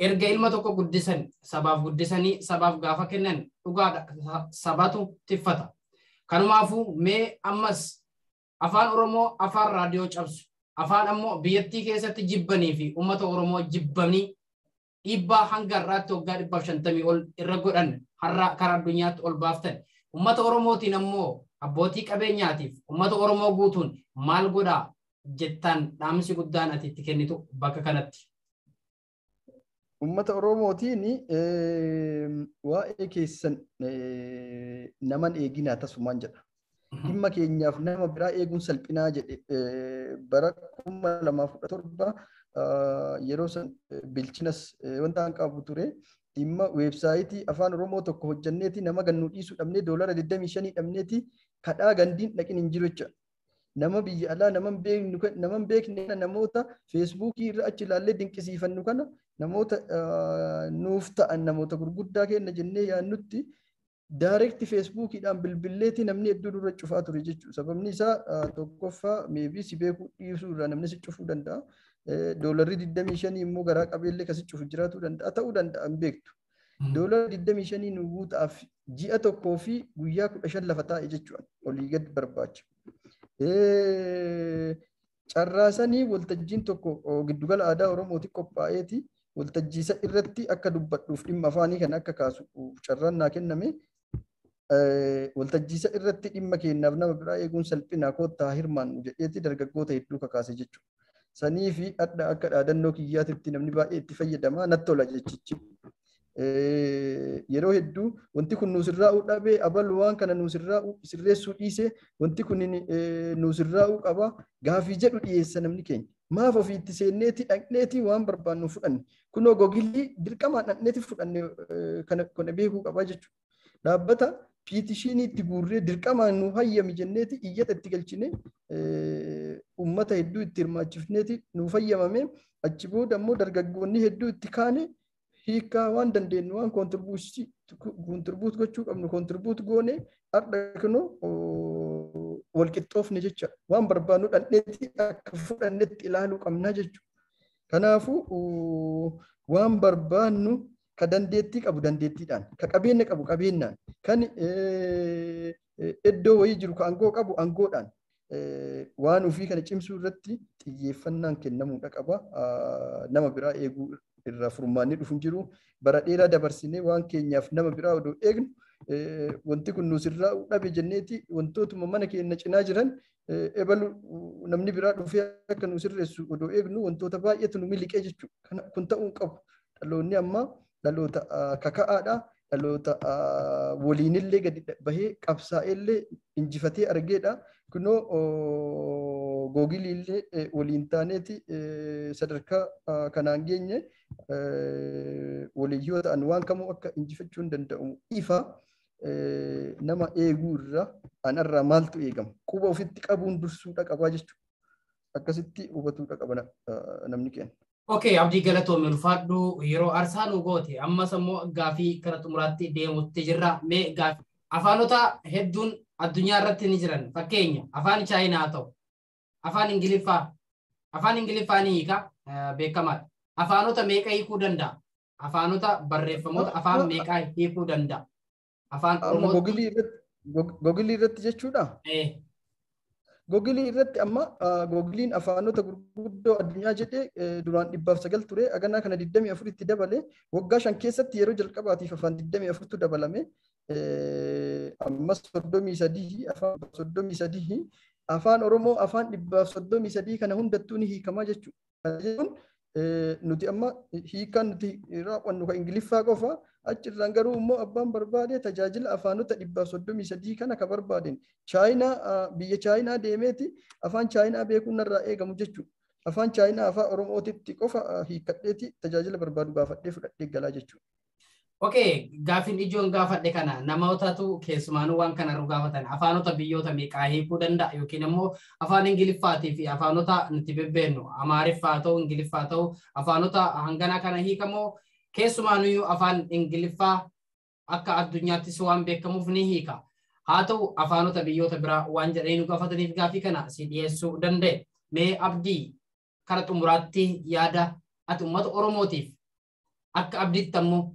Erga ilma tokko guddisan sabaaf guddisanii sabaaf gaafa kennan dhugaadha sabatu tiffata. Kanumaafuu mee ammas afaan Oromoo afaan raadiyoo cabsu afaan ammoo biyyattii keessatti jibbanii fi uummata Oromoo jibbanii dhiibbaa hanga har'aatti waggaa 150 ol irra godhan har'a karaa addunyaatti ol baaftan. Uummata Oromootiin ammoo abbootii qabeenyaatiif uummata Oromoo guutuun maal godhaa jettaan dhaamsi guddaan ati itti kennitu bakka kanatti. Uummata Oromootiin waa'ee keessan naman eeginaa tasumaan jedha. Dhimma keenyaaf nama biraa eeguun salphinaa jedhe bara 2017 yeroo san bilchinas wanta an qabu ture dhimma weebsaayitii afaan Oromoo tokko hojjanneeti nama gannu dhiisuu dhabnee doolara 25 dhabneeti kadhaa gandiin dhaqin hin jiru jecha. Nama biyya alaa naman beekne namoota feesbuukii irra achi ilaallee dinqisiifannu kana namoota nuuf ta'an namoota gurguddaa kenna jennee yaannutti daarekti feesbuukiidhaan bilbilleetii namni hedduu dura cufaa ture jechuudha. Sababni isaa tokkoffaa meebii si beekuu dhiisuu irraa namni si cufuu danda'a. Doolarri 25 immoo garaa qabeellee kasi cufu jiraachuu danda'a ta'uu danda'a hin beektu. Doolarri 25 nu guutaaf ji'a tokkoo fi guyyaa 15 lafa taa'e jechuudha. Olii gad barbaacha. Carraasanii waltajjiin tokko giddugala aadaa Oromootti qophaa'eeti. Waltajjiisa irratti akka dubbadhuuf dhimma afaanii kan akka kaasu carraan naa kenname. Waltajjiisa irratti dhimma keenyaaf nama biraa eeguun salphinaa koottaa hirmaannu jedheeti dargaggoota hedduu kakaase jechuudha. Sanii fi adda akka dhaadannoo kiyyaatitti namni baay'ee itti fayyadamaa natti tola jechichi. Yeroo hedduu wanti kun nuusirraa'uu dhabee abalu waan kana nuusirraa'uu sirreessuu dhiisee wanti kun nuusirraa'uu qaba gaafii jedhu dhiyeessa namni keenya. Maaf ofiitti seenneeti dhaqneeti waan barbaannu fudhanne. Kunoo gogilii dirqamaan dhaqneeti fudhanne kana beekuu qaba jechuudha. Dhaabbata piitishinii itti guurree dirqamaan nu hayyami jenneeti iyyata itti galchine uummata hedduu itti hirmaachifneeti nu fayyamame achi booda immoo dargaggoonni hedduu itti kaane hiikaa waan dandeenyu waan kontirbuut gochuu qabnu kontirbuut goone har'a kunoo walqixxoofne jecha waan barbaannu dhaqneeti akka fudhannetti ilaaluu qabna jechuudha. Kanaafuu waan barbaannu ka dandeettii qabu dandeettiidhaan ka qabeenya qabu qabeenyaan kan iddoo wayii jiru ka aangoo qabu aangoodhaan waan ofii kana cimsuu irratti xiyyeeffannaan kennamuudha qaba. Nama biraa eeguu irraa furmaanni dhufu hin jiru. Bara dheeraa dabarsinee waan keenyaaf nama biraa odoo eegnu wanti kun nuusirraa dhabe jenneeti wantootuma mana keenya cinaa jiran ebalu namni biraa dhufee akka nu sirreessu odoo eegnu wantoota baay'eetu nu miliqee jechuudha. Kun ta'uu qabu. Dhaloonni ammaa dhaloota kaka'aadha. Dhaloota waliinillee gadi bahee qabsaa'ellee injifatee argeedha. Kunoo googiliillee waliin taaneeti sadarkaa kanaan geenye waliin yoo ta'an waan kamuu akka injifachuu hin danda'u ifa nama eeguu irraa anarraa maaltu eegama quba ofitti qabuun dursuudha qabaa jechuudha. Akkasitti hubatuudha qaba namni keenya. Okay, abdii galatoomii ulfaadhu yeroo arsaa nu goote ammas immoo gaafii karaa xumuraatti deemutti jirra. Mee gaafii afaanota hedduun addunyaa irratti ni jiran fakkeenya afaan chaayinaa haa ta'u afaan ingiliffaa afaan ingiliffaa ni hiika beekamaadha. Afaanota meeqa hiikuu danda'a? Afaanota barreeffamoota afaan meeqaa hiikuu danda'a? Afaan Oromoo Googilii irratti jechuudha. Googilii irratti amma googiliin afaanota gurguddoo addunyaa jedhee duraan 900 ture aganaa kana 24 itti dabale waggaa 5 keessatti yeroo jalqabaatiif afaan 24tu dabalame ammas 33 afaan 33 afaan Oromoo afaan 133 kana hundattuu ni hiikamaa jechuudha. Nuti amma hiikaan nuti raawwannu kan Ingiliffaa qofa achirraan garuu immoo abbaan barbaade tajaajila afaanota 133 kana ka barbaadeen chaayinaa biyya chaayinaa deemeeti afaan chaayinaa beekuun narraa eegamu jechuudha. Afaan chaayinaa afaan Oromootitti qofa hiikadheeti tajaajila barbaadu gaafadhee fudhadhee galaa jechuudha. Okay, gaafin ijoon gaafadhe kana namootatu keessumaanuu waan kana gaafatan afaanota biyyoota meeqaa hiikuu danda'a yookiin immoo afaan Ingiliffaatii fi afaanota nuti bebbeennu Amaariffaa ta'uu Ingiliffaa ta'uu afaanota hanganaa kana hiikamoo keessumaanuu afaan Ingiliffaa akka addunyaattis waan beekamuuf ni hiika. Haa ta'u afaanota biyyoota biraa waan jedhanii nu gaafataniif gaafii kana si dhiyeessuu danda'e. Mee Abdii kara xumuraatti yaada ati uummata Oromootiif akka abdiitti ammoo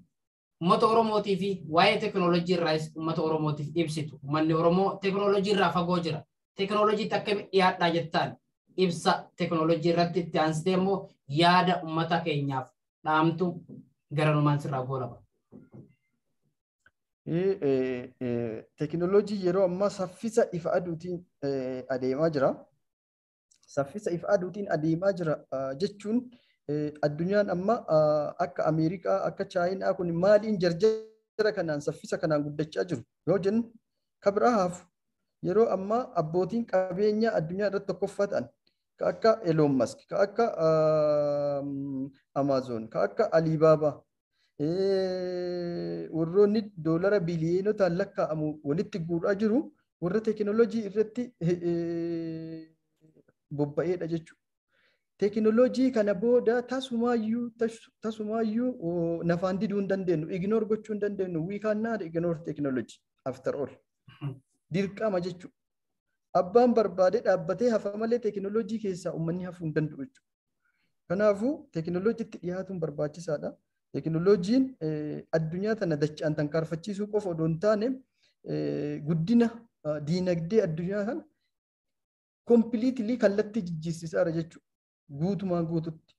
ummata Oromootii fi waa'ee teknoolojii irraas ummata Oromootiif ibsitu. Uummanni Oromoo teknoolojii irraa fagoo jira. Teknoolojiitti akkamitti dhiyaadhaa jettaan ibsa teknoolojii irratti itti aansitee immoo yaada ummata keenyaaf dhaamtu garanumaan sirraa goolaba. Teknoolojii yeroo ammaa saffisa ifa aduutiin adeemaa jira. Saffisa ifa aduutiin adeemaa jira jechuun addunyaan amma akka Ameerikaa akka Chaayinaa kun maaliin jarjara kanaan saffisa kanaan guddachaa jiru yoo jennu kabirahaaf yeroo amma abbootiin qabeenyaa addunyaa irratti tokkoffaa ta'an ka akka Elon Musk ka akka Amazon ka akka Alibaba warroonni doolara biliyonotaan lakkaa'amu walitti guuraa jiru warra teknoolojii irratti bobba'eedha jechuudha. Teknoolojii kana booda tasumayyuu nafaan diduu hin dandeenyu, ignore gochuu hin dandeenyu. We cannot ignore technology after all. Dirqama jechuudha. Abbaan barbaade dhaabbatee hafa malee teknoolojii keessaa uummanni hafuu hin danda'u jechuudha. Kanaafuu teknoolojiitti dhiyaatuun barbaachisaadha. Teknoolojiin addunyaa tana dachaan tankaarfachiisuu qofa odoo hin taane guddina diinagdee addunyaa kana completely kallattii jijjiirsisaadha jechuudha. Guutumaan guututti.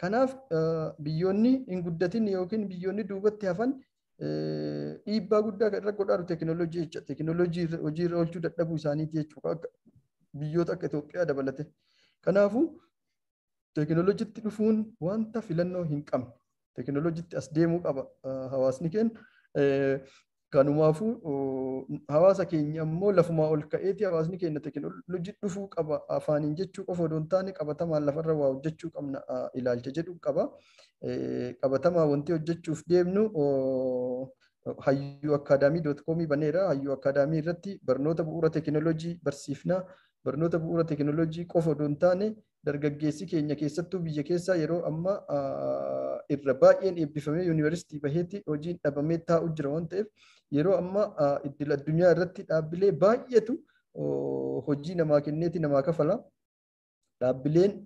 Kanaaf biyyoonni hin guddatin yookiin biyyoonni duubatti hafan dhiibbaa guddaa irra godhaaru teknoolojii jechuudha. Teknoolojii hojiirra oolchuu dadhabuu isaaniiti jechuudha. Biyyoota akka Itoophiyaa dabalate. Kanaafuu teknoolojiitti dhufuun wanta filannoo hin qabne. Teknoolojiitti as deemuu qaba hawaasni keenya. Kanumaafuu hawaasa keenya immoo lafumaa ol ka'eeti hawaasni keenya teknoolojii dhufuu qaba afaaniin jechuu qofa odoo hin taane qabatamaan lafarra waa hojjechuu qabna ilaalcha jedhu qaba. Qabatamaa wanti hojjechuuf deemnu hayyuu akaadaamii.com baneera. Hayyuu akaadaamii irratti barnoota bu'uura teknoolojii barsiifna. Barnoota bu'uura teknoolojii qofa odoo hin taane dargaggeessi keenya keessattuu biyya keessaa yeroo amma irra baay'een eebbifamee yuunivarsiitii baheetti hojiin dhabamee taa'u jira waan ta'eef yeroo amma iddil addunyaa irratti dhaabbilee baay'eetu hojii namaa kenneeti namaa kafala. Dhaabbileen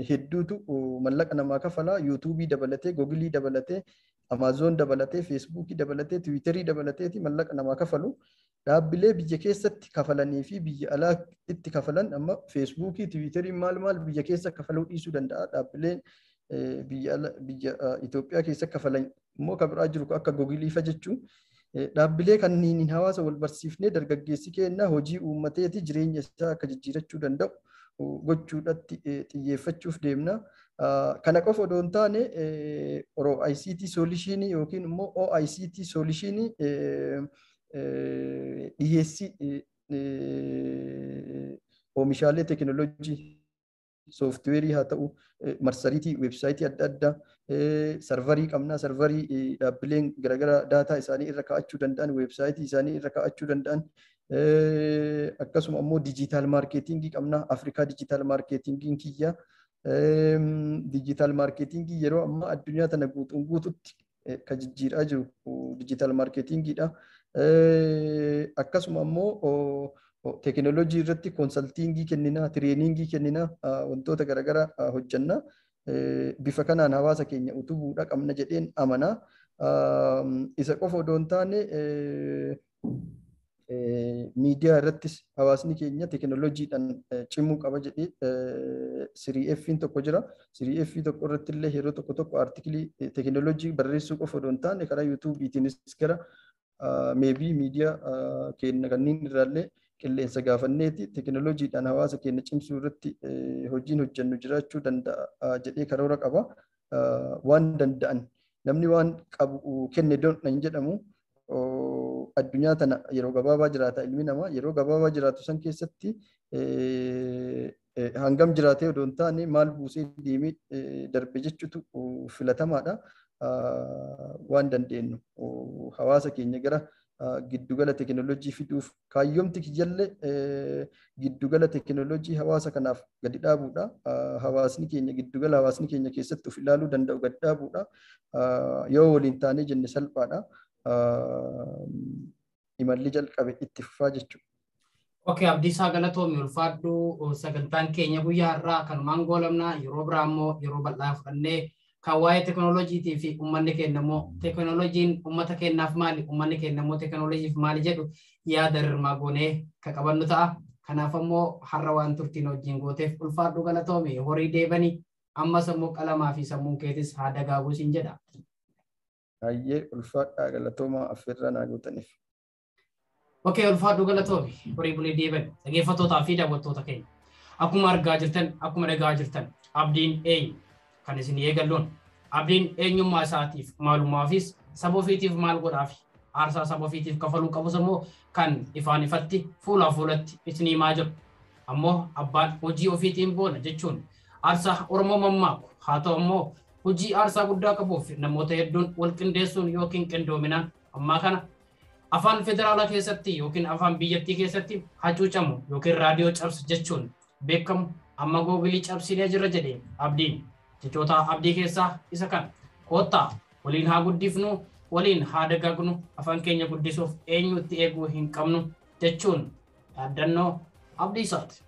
hedduutu mallaqa namaa kafala. Yuutuubii dabalatee, Googilii dabalatee, Amaazoon dabalatee, Feesbuukii dabalatee, Tiwiitarii dabalateeti mallaqa namaa kafalu. Dhaabbilee biyya keessatti kafalanii fi biyya alaa itti kafalan amma Feesbuukii, Tiwiitarii maal biyya keessa kafaluu dhiisuu danda'a. Dhaabbileen biyya Itoophiyaa keessa kafalan immoo kan biraa jiru akka Googilii fa jechuun dhaabbilee kanneen hawaasa wal barsiifnee dargaggeessi keenya hojii uummateeti jireenya isaa akka jijjiirachuu danda'u gochuudhaatti xiyyeeffachuuf deemna. Kana qofa odoo hin taane ICT solutionii yookiin immoo OICT solutionii dhiyeessii oomishaalee teknoolojii sooftiweerii haa ta'u marsariitii weebsaayitii adda addaa sarvarii qabnaa. Sarvarii dhaabbileen garaagaraa daataa isaanii irra kaa'achuu danda'an weebsaayitii isaanii irra kaa'achuu danda'an. Akkasuma immoo diijitaal maarkeetingii qabnaa. Afrikaa diijitaal maarkeetingiin kiyya. Diijitaal maarkeetingii yeroo ammaa addunyaa tana guutuutti kan jijjiiraa jiru diijitaal maarkeetingiidha. Akkasuma immoo teknoolojii irratti konsaltiingii kennina, tireeningii kennina, wantoota garaagaraa hojjenna. Bifa kanaan hawaasa keenya utubuudha qabna jedheen amana. Isa qofa odoo hin taane miidiyaa irrattis hawaasni keenya teknoolojiidhaan cimuu qaba jedhee 3F'n tokko jira. 3F tokko irratti illee yeroo tokko artiklii teknoolojii barreessuu qofa odoo hin taane karaa yuutuubiitiinis gara meebii miidiyaa keenya kanneen irraallee qilleensa gaafanneeti teknoolojiidhaan hawaasa keenya cimsuu irratti hojiin hojjennu jiraachuu danda'a jedhee karoora qaba. Waan danda'an namni waan qabu kenne hin jedhamu. Addunyaa tana yeroo gabaabaa jiraata ilmi namaa yeroo gabaabaa jiraatu san keessatti hangam jiraatee odoo hin taane maal buusee deemee darbe jechuutu filatamaadha. waan dandeenyu hawaasa keenya gara giddugala teekinooloojii fiduuf kaayyoomti kijallee giddugala teekinooloojii hawaasa kanaaf gadi dhaabuudha. Hawaasni keenya giddugala hawaasni keenya keessatti of ilaaluu danda'u gadi dhaabuudha. Yoo waliin taanee jenne salphaadha. Imalli jalqabe itti fufaa jechuudha. Okay, Abdiisaa Galatoomi ulfaadhu sagantaan keenya guyyaa har'aa kanumaan goolabna yeroo biraa immoo yeroo bal'aa fudhannee kan waa'ee teekinooloojiitii fi uummanni keenya immoo teekinooloojiin uummata keenyaaf maali uummanni keenya immoo teekinooloojiif maali jedhu yaada irmaa goonee kan qabannu ta'a. Kanaaf immoo har'a waan turtiin wajjin gooteef ulfaadhu Galatoomi horii deebanii ammas immoo qalamaa fi sammuun keetis haa dagaagu siin jedha. Baay'ee ulfaadhaa Galatoomaa affeerraa naa gootaniif. Okay, ulfaadhu Galatoomi horii bulee deeban dhaggeeffattootaa fi daawwattoota keenya. Akkuma argaa jirtan akkuma dhagaa jirtan abdiin eenyu kan isin eegalluun abdiin eenyummaa isaatiif maalummaafis saba ofiitiif maal godhaafi aarsaa saba ofiitiif kafaluu qabus immoo kan ifaan ifatti fuulaa fuulatti isin himaa jiru. Ammoo abbaan hojii ofiitiin boona jechuun aarsaa Oromoo mammaaku haa ta'u immoo hojii aarsaa guddaa qabuuf namoota hedduun wal qindeessuun yookiin qindoominaan ammaa kana afaan federaalaa keessatti yookiin afaan biyyattii keessatti hacuucamu yookiin raadiyoo cabsu jechuun beekamu amma googilii cabsinee jirra jedhee abdiin jechoota abdii keessaa isa kan koottaa waliin haa guddifnu waliin haa dagaagnu afaan keenya guddisuuf eenyutti eeguu hin qabnu jechuun yaaddannoo Abdiisaati.